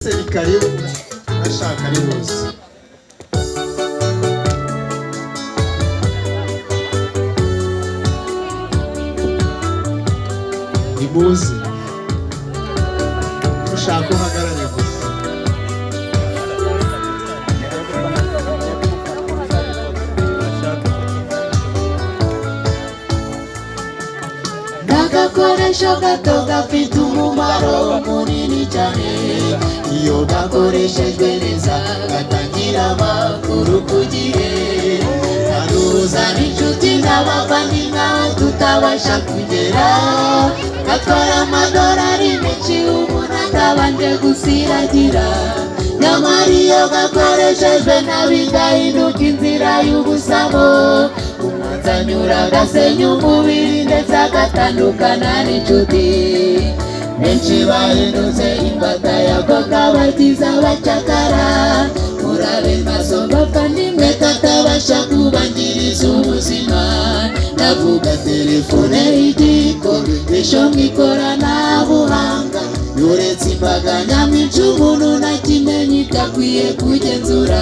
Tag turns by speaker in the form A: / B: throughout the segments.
A: Ni karibu nashaka ari bose imuzi ushaka uhagarare gusa
B: Nagakoresho gato gafite umumaro munini cyane iyo gakoreshejwe neza gatangira amakuru ku gihe aruzana inshuti n'abavandimwe tutabasha kugera gatwara amadolari menshi umuntu atabanje gusiragira nyamara iyo gakoreshejwe nabi gahinduka inzira y'ubusamo umwanzi anyura agasenya umubiri ndetse agatandukana n'inshuti benshi bahindutse imbata yako kabatiza abacakara murabe maso bavandimwe katabasha kubangiriza ubuzima ndavuga telefone y'igikoresho mw'ikoranabuhanga yoretse imbaga nyamwinshi umuntu ntakimenye idakwiye kugenzura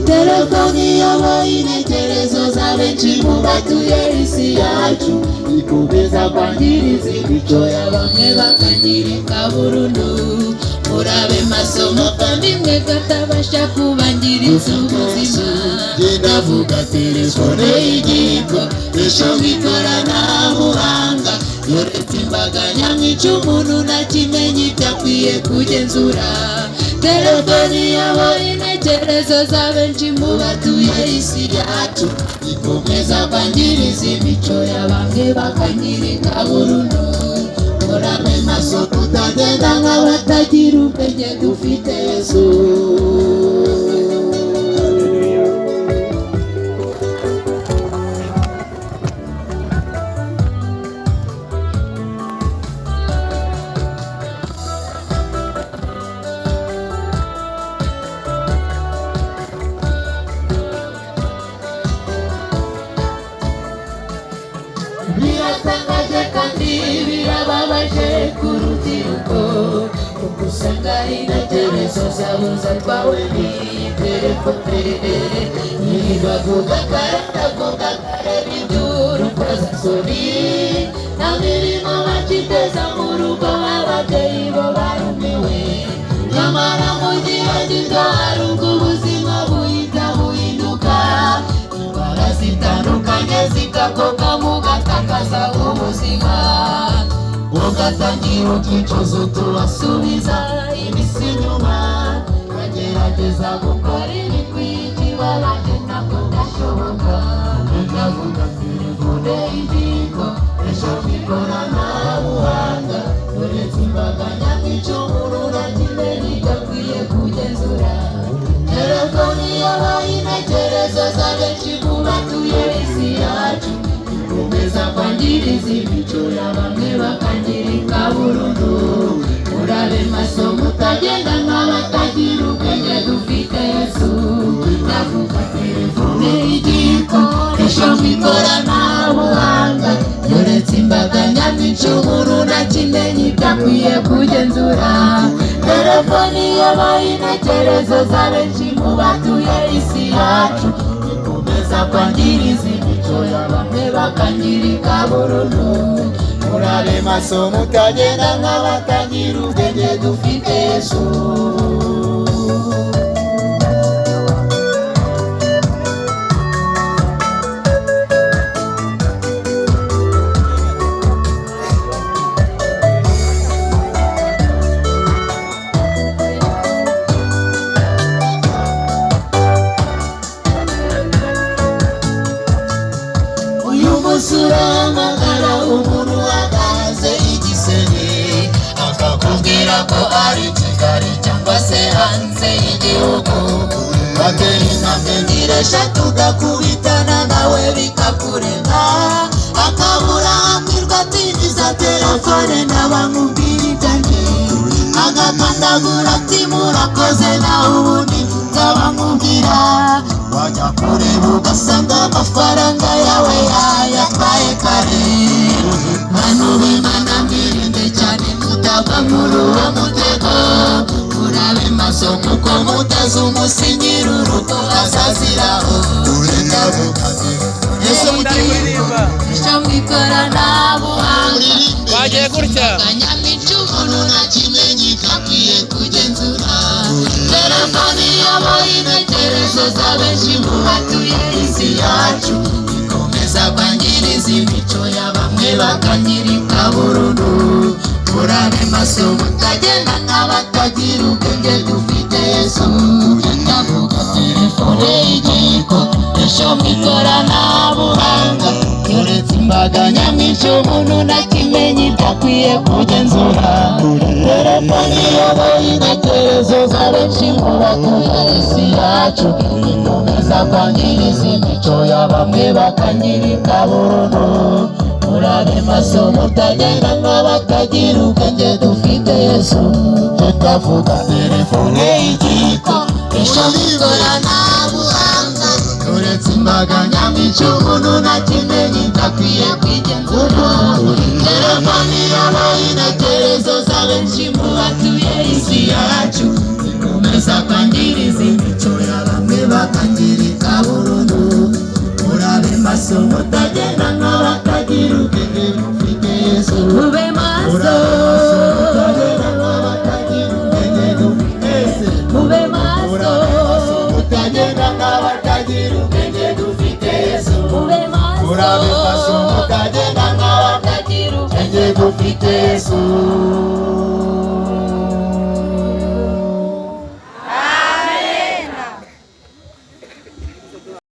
B: telefoni iyoboye intekerezo za benshi mu batuye isi yacu ikomeza kwangiriza imico ya bamwe bakangirika burundu murabe maso muvandimwe katabasha kubangiriza ubuzima ndavuga telefone y'igikoresho mw'ikoranabuhanga yoretse imbaga nyamwinshi umuntu ntakimenye idakwiye kugenzura telefoni iyoboye intekerezo za benshi mu batuye isi yacu ikomeza kwangiriza imico ya bamwe bakangirika burundu murabe maso tutagenda nk'abatagira ubwenge dufite Yesu. Biratangaje kandi birababaje ku rubyiruko kuko usanga intekerezo zabo zatwawe n'iyi telefone ntibavuga kare ndavuga kare bindura ukozasoni nta mirimo bakiteza mu rugo ababyeyi bo barumiwe nyamara mu gihe gito hari ubwo ubuzima buhita buhinduka indwara zitandukanye zikagoka mu gatakaza ubuzima ugatangira ukicuza tubasubiza imisi inyuma bagerageza gukora ibikwiye ikibabaje ntabwo gashoboka ndavuga telefone y'igikoresho mw'ikoranabuhanga uretse imbaga nyamwinshi umuntu ntakimenye idakwiye kugenzura telefoni iyoboye intekerezo za benshi mu batuye isi yacu ikomeza kwangiriza imico ya bamwe bakangirika burundu murabe maso mutagenda nk'abatagira ubwenge dufite Yesu ndavuga telefone y'igikoresho mw'ikoranabuhanga yoretse imbaga nyamwinshi umuntu ntakimenye idakwiye kugenzura telefoni iyoboye intekerezo za benshi mu batuye isi yacu ikomeza kwangiriza imico ya bamwe bakangirika burundu murabe maso mutagenda nk'abatagira ubwenge dufite Yesu. Uramagara umuntu wagaze igisenge akakubwira ko ari Kigali cyangwa se hanze y'igihugu batera intambwe ebyiri eshatu ugakubitana nawe bikakurenga akabura akwirwa atigiza telefone n'abamubwira ibyanjye agakandagura ati murakoze nawe ubundi nzabamubwira wajya kureba ugasanga amafaranga yawe yayatwaye kare hano bimana mwirinde cyane mutava muri uwo mutego murabe maso kuko mutazi umusinyira urugo azaziraho. Ese mutaririmba isha mwikoranabuhanga
C: bagiye gutya
B: kanyamico umuntu nakimenye ikakwiye kugenzura. Telefoni yabo intekerezo z'abenshi mu batuye isi yacu ikomeza kwangiriza imico ya bamwe bakanyirika burundu. Murabe maso mutagenda nk'abatagira ubwenge dufite Yesu. Ndavuga telefone y'igiko isho mwikoranabuhanga yoretse imbaga nyamwinshi umuntu nakimenye idakwiye kugenzura. Telefoni yoboye intekerezo z'abenshi mu batuye isi yacu ikomeza kwangiriza imico ya bamwe bakanyirika burundu. Murabe maso mutagenda nk'abatagira ubwenge dufite Yesu. Ndavuga telefone y'igiko isho mwikoranabuhanga yoretse imbaga nyamwinshi umuntu nakimenye idakwiye kwigenzura. Telefoni yabaye intekerezo z'abenshi mu batuye isi yacu ikomeza kwangiriza imico ya bamwe bakangirika burundu. Murabe maso mutagenda nk'abatagira ubwenge dufite Yesu. Mube maso mutagenda nk'abatagira ubwenge dufite Yesu. Mube maso mutagenda nk'abatagira ubwenge dufite Yesu. Mube maso murabe maso mutagenda nk'abatagira ubwenge dufite Yesu.